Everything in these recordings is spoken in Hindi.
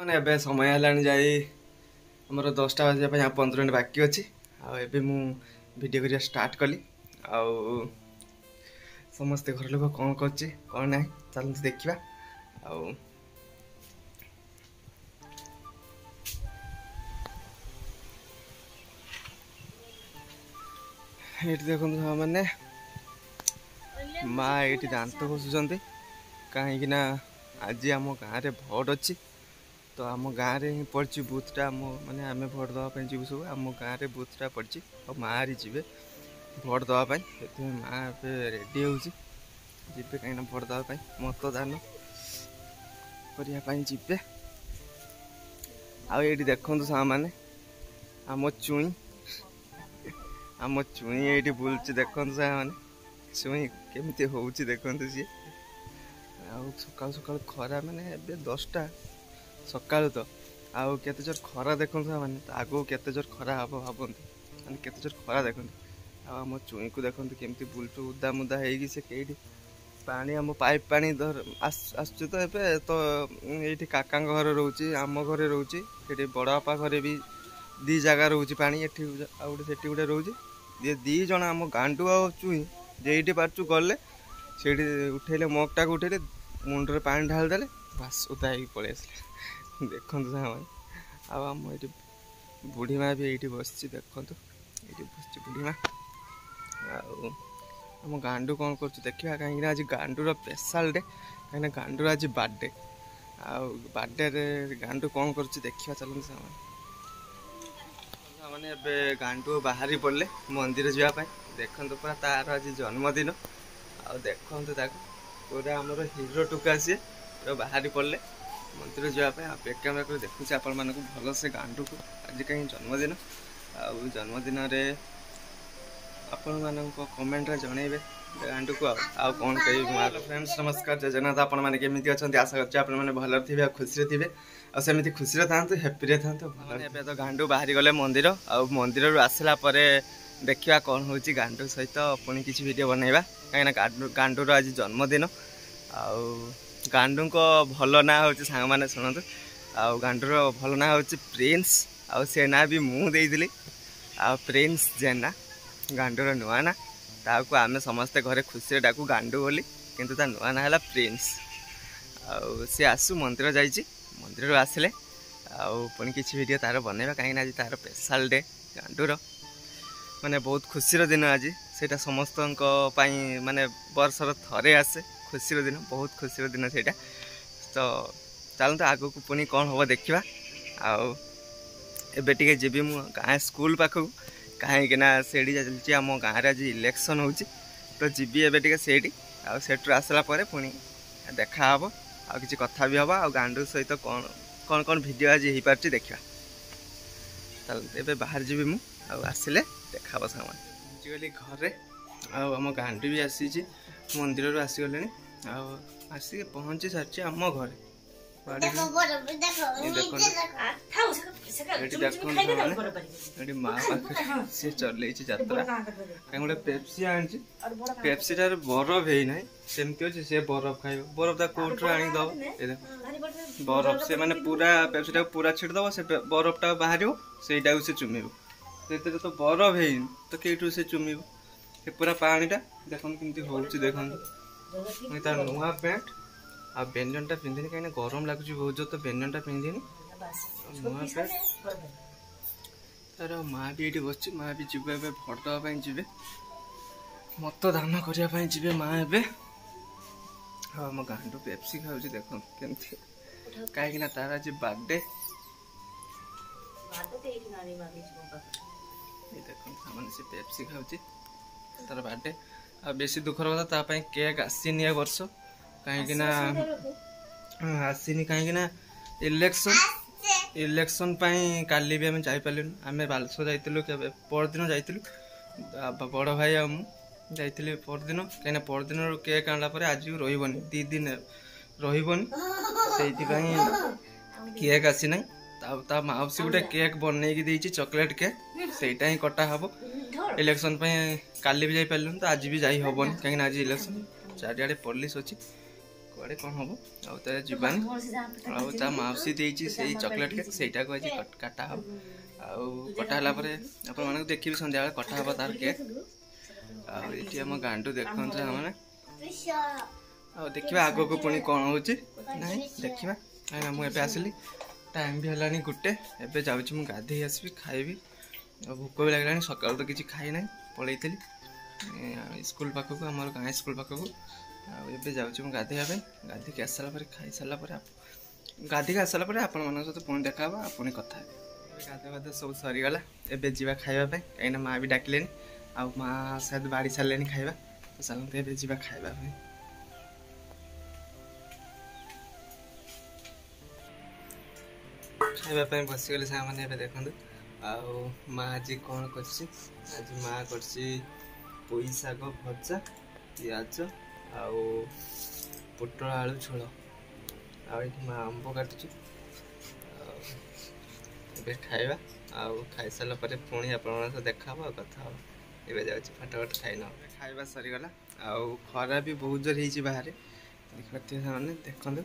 मैंने एबे समय है जाई आमर 10टा बजे 15 मिनट बाकी अच्छी आबे मु वीडियो करिया स्टार्ट कली आउ समस्ते घर लोग कौन कर कौन ना चलते देखा आउ ये देखो मैंने माँ ये दांत घषुंट कहीं आज आम गाँव में भोट अच्छी तो आम गाँव में ही पड़ी बुथटा माने आम भोट देवाई जीव सब आम गाँव में बुथटा पड़ी और माँ जी भोट देवाई माँ रेडी हो कहीं भोट देवाई मतदान करने आउ देखु मैंने आम चुई ये बुलूँ देखु मैंने चुई केमी हो देखु सी सका सका खरा माने 10टा सका तो आउ केते जोर खरा देखु मैंने आगो केते जोर खरा हम भावती मैंने केते जोर खरा देखते आम चुई को देखते केमती बुलूँ उदा मुदा हो कई पानी आम पाइप पानी आस तो ये तो ये काका घर रोचे आम घर रोचे ये बड़ बापा घरे भी दी जगह रोचे पानी ये गोटे गोटे रोचे दी जन आम गांडू आ चुई जे पार्चु गले से उठेले मगटा को उठेले मुंडे पानी ढाल देले बस उदा हो पलि आसले देखु आम ये बुढ़ी माँ भी ये बस देखु ये बस बुढ़ी माँ आम गांडू कौन कर देखा कहीं आज गांडूर स्पेशल डे कहीं गांडूर आज बर्थडे बर्थडे गांडू कौन कर देखा चलते मैंने गांडू बाहरी पड़े मंदिर जावाई देखु पूरा तार आज जन्मदिन आ देखु पूरा आमर हीरो टुका सी बाहरी पड़े मंदिर जावाई बेक देखुचे आपण मानक भल से गांडू को आज कहीं जन्मदिन जन्मदिन आपण मानक कमेंट रे जनइबे गांडू को आ कौन कह फ्रेंड्स नमस्कार जय जगन्नाथ आपण माने केमिति अछंती आशा करछि आपण माने भल थिबे खुशी थिबे आ सेमिति खुशी रे थांतु हैप्पी रे थांतु भल तो गांडू बाहरी गले मंदिर आ मंदिर रु आसला परे देखिया कौन होची गांडू सहित पुणी किसी वीडियो बनैबा कहीं गांडूर आज जन्मदिन आउ गांडू को भल ना होची सांग माने सुनंतु आ गांडूर भल ना होची प्रिंस आ से ना भी मु देइदिली आ प्रिंस जेना गांडूर नुआ ना ताकू आमे समस्ते घरे खुशी डाकू गांडू बोली किंतु ता नुआ ना है प्रिंस आउ सी आसु मंदिर जाइए मंदिर आसिले आउ पुणी किसी वीडियो तार बनैबा कहीं आज तार स्पेशल डे गांडूर माने बहुत खुशी दिन आज सेटा समस्त माने वर्षर थरे आसे खुशी दिन बहुत खुशी दिन से तो चलते आग को पुणी कौन हम देखा आउ एबे टिके जीवी मु गाँ स्कूल पाखक कहीं से चलती आम गाँव आज इलेक्शन हो तो जीवी एबे टिके सेठी आठ आसला पुणी देखा हम आ किसी कथा भी हवा आ गांडू सहित कौन कौन कौन वीडियो आज हो पार्टी देखा चलते एबे बाहर जीवी मु आसिले देखा सामान पहुँचीगली घरे आम गांडू भी आसी मंदिर आसीगले आसिक पहुँची सारी आम घरे माँ पाखे सी चल जात्रा कहीं गोटे पेप्सी आनी पेप्सी टार बरफ है ना सेमती अच्छे से बरफ खाई बरफ ता कोट आनीद बरफ से माने पूरा पेप्सी टाक पूरा छिड़दब से बरफटा बाहर से चुमेब से तो बरफ है तो कईटू से चुमेब से पूरा पानीटा देखो कमी हो देखो तार नुआ पैंट आ बेनियनटा पिंधिनी कहीं गरम लगुच बहुत जो तो बेनियनटा पिंधिनी नुआ पैंट तार माँ भी ये बस माँ भी जीवे भोट देवाई जी मतदान करने जी माँ ए आम गांडू पेप्सी खाऊ देख केमती कहीं तार आज बर्थडे देखो से पेप्सी खाऊ तार बर्थडे आ बेसी दुखर कथा केक आसीनी ए वर्ष कहीं आसीनी कहीं इलेक्शन काली भी आम जापारू आम बालेश्वर जाइलु परदिन जाइलु बड़ भाई आ मुझे परदिन कहीं परदिन केक आनला आज रही 2 दिन रही केक आसी ना माउसी गोटे केक बनई देती चॉकलेट केक सेटा ही कटा हम इलेक्शन काली भी जापारू तो आज भी जाई हेनी कहीं आज इलेक्शन चारिआडे पुलिस अच्छी कुआड़े कौन हम आउ तो जीवानी आउ ता माउसी देइची सेई चॉकलेट केक सेटा को आज काटा हो आउ कटा हला परे अपन माने देखिबी संध्या बेला कटा हबा तार केक आउ एठी हम गांडू देखंत हमने आउ देखिबा आगो को पुनी कोन होची नाही देखिबा आना मु एबे आसली टाइम भी हलानी गुटे एबे जाउची मु गाधे आसबी खाइबी भूक भी लगलानी सकाल तो किसी खाई ना पलैली स्कूल पाखक आम गाँ स्कूल पाखक आबे जाऊँ गाधेया गाधिक आस सारापर खाई सारापर गाधिक आस सारापर आपण मान सहित पुणी देखा पुणी कथा गाधे गाधे सब सरीगला एबे जीवा खाइबा कहीं माँ भी डाकिले आ माँ शायद बाड़ी सारे खाइबा तो चलते एबे जीवा खाइबा खाइबा बसीगले साग मैंने देखु आउ माँ आज कौन कर माँ कर पोई शाग भजा पिज आउ पोटल आलू झोल आउ माँ आंब काटुची खाइबा आउ खाई सारा पुणी आप देखा कथा ए फटाफट खाई न खाइबा सरीगला आउ खरा भी बहुत जोर हो बाहर देखते मैंने देखते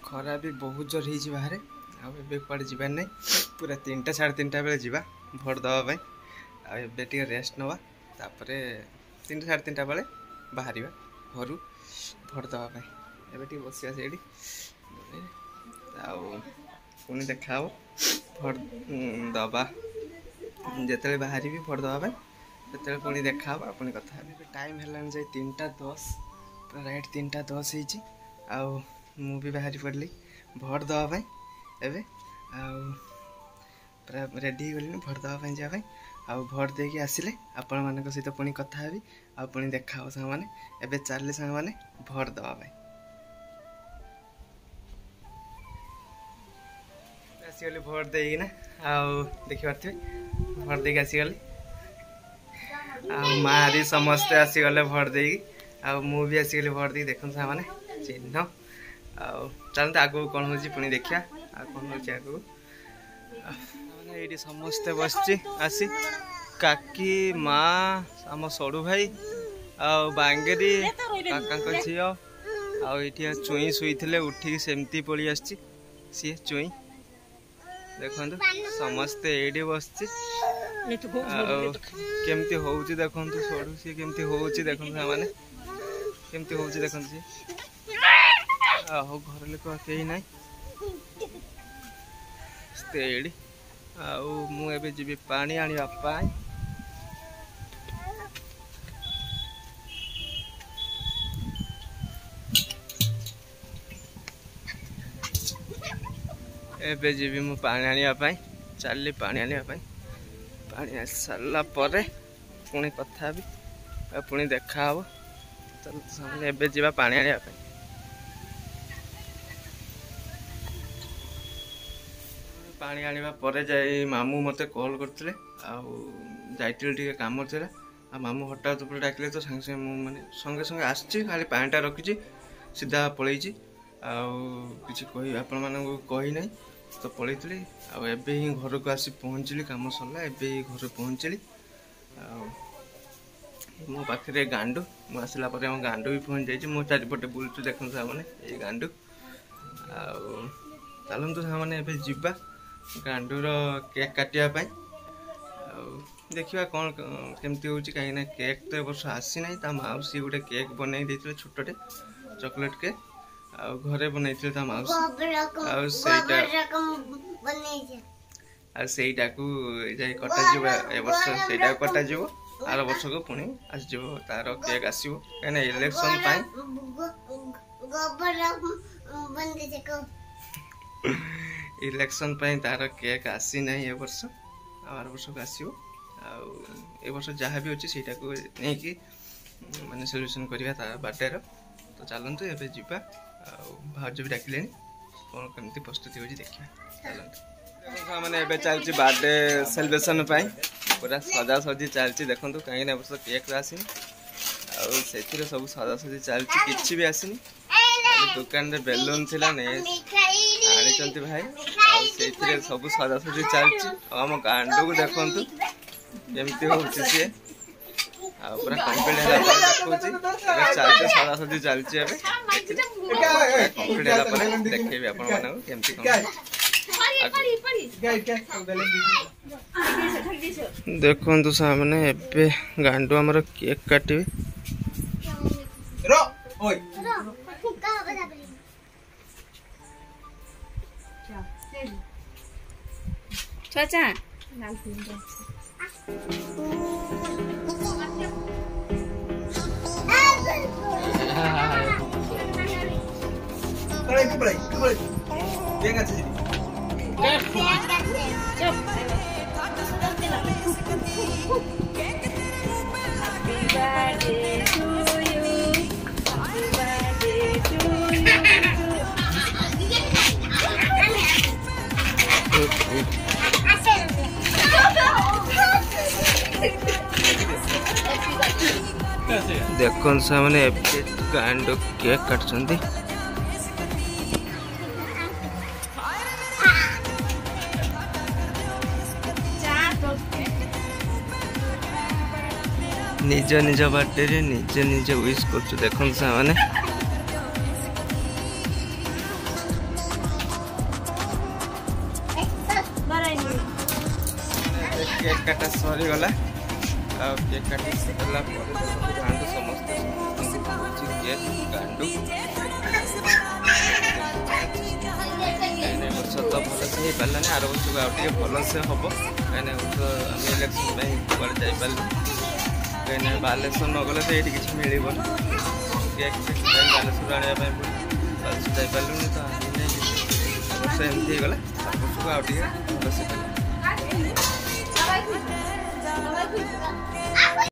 खरा भी बहुत जोर हो बाहर आबे कड़े जबार ना पूरा 3टा 3:30 बेले जावा भोट दवाई आबे टे रेस्ट नवा तापर 3टा 3:30 बेले बाहर घर भोट दवाई एबे टे बसिया से पुणी देखा भोट दबा जिते बाहर भी भोट दवाई से पुणी देखा पुणी कथा टाइम है 3:10 पूरा राइट 3:10 हो भी बाहरी पड़ली भोट दवाई एबे पूरा रेडी गली भोट दवाई जावाई आउ भोट देके आसिले आपण मान सहित पुणी कथा हेबी आ पुणी देखा हो सांग माने एबे चलले सांग माने भोट दवाई आसीगली भोट देगी ना आउ देखि पारथि भोट देके आसीगली आ मारी समस्ते आसीगले भोट देगी आ मु भी आसीगली भोट देगी देखन सांग माने चिन्ह आ चलते आगो कौन हो पुणी देखिया कौन हो ये समस्ते बसची आसी काकी माँ आम सड़ू भाई आंगेरी काका झी आठी चुई शुई उठिक सेमती पड़ी आसी सी चुई देखु समस्ते ये बसची केमती हो देखु सड़ू सी केमती हो देखु मैंने केमती हो देखु सी घर लोक कहीं ना मुझे जी पानी आने एबे जी मु पानी आने चलि पानी आने पानी आ सारा पुणी कथा भी पुणी देखा चल एबे जी पानी आने पानी आने पर जाई मामू मते कॉल करते जाइए कम थी आ मामू हठात ऊपर डाकिले तो संगे संगे माने संगे संगे आसी खाली पानीटा रखी सीधा पलैची किसी कही आपण मानक कही ना तो पलैली आबे ही घर को आसी पहुँचली कम सरला एबे ही घर पहुँचली मो पाखे गांडू मुसला गांडू भी पहुँच जाइए मो चारिपटे बुलचु देखु मैंने ये गांडू चलतु मैंने एबे जीवा गांडूर केक काटापी देखा कौन केमती हो कहीं केक तो वर्ष आसी ना माउसी गोटे केक बनई छोटे चॉकलेट केक घरे बनई माउसी कटा वर्ष से कटा आर वर्ष को पुणी आस तार केक आसो कहीं इलेक्शन इलेक्शन तार केक आसी ना ए वर्ष आर वर्ष को आसो ए वर्ष जहाँ भी अच्छे से माने सल्यूशन करवा तार बर्थडे तो चलतु एबे जीवा भाज भी डाकिले कौन कमी प्रस्तुति हो देखा चलते मैंने एबे चलती बर्थडे सेलिब्रेशन पूरा सजा सजी चलती देखो कहीं वर्ष केक आसनी से सब सजा सजी चलती किसी भी आसनी दुकान रे बेलून थिला ने आनी भाई से सब सजा सजी चलती आम गांडू को देखु केमती हो सी ଆଉ ପୁରା କମ୍ପ୍ଲିଟ୍ ହେଲା ପରେ ଦେଖଉଛି ଏବେ ଚାଲିଛି ସଜାସଜି ଚାଲିଛି ଏବେ କମ୍ପ୍ଲିଟ୍ ହେଲା ପରେ ଦେଖେଇବି ଆପଣମାନଙ୍କୁ କେମିତି କ'ଣ। ଦେଖନ୍ତୁ ସାମନେ ଏବେ ଗାଣ୍ଡୁ ଆମର କେକ୍ କାଟିବେ। देखो सामने गांडू केक काटछंती। निज निज बर्थडे रे निज निज विश करछु। देखो सामने केक काटा सरी गला। केक काटी सारा गांडू समस्त केक गांडू वर्ष तो भल से पारा आर वर्ष को आगे भल से हम कहीं इलेक्शन कड़े जापार कहीं बालेश्वर नगले तो ये किसी मिल केक बालेश्वर आने बालेश्वर जापारू तो वर्ष एमती गला वर्ष को आगे भल से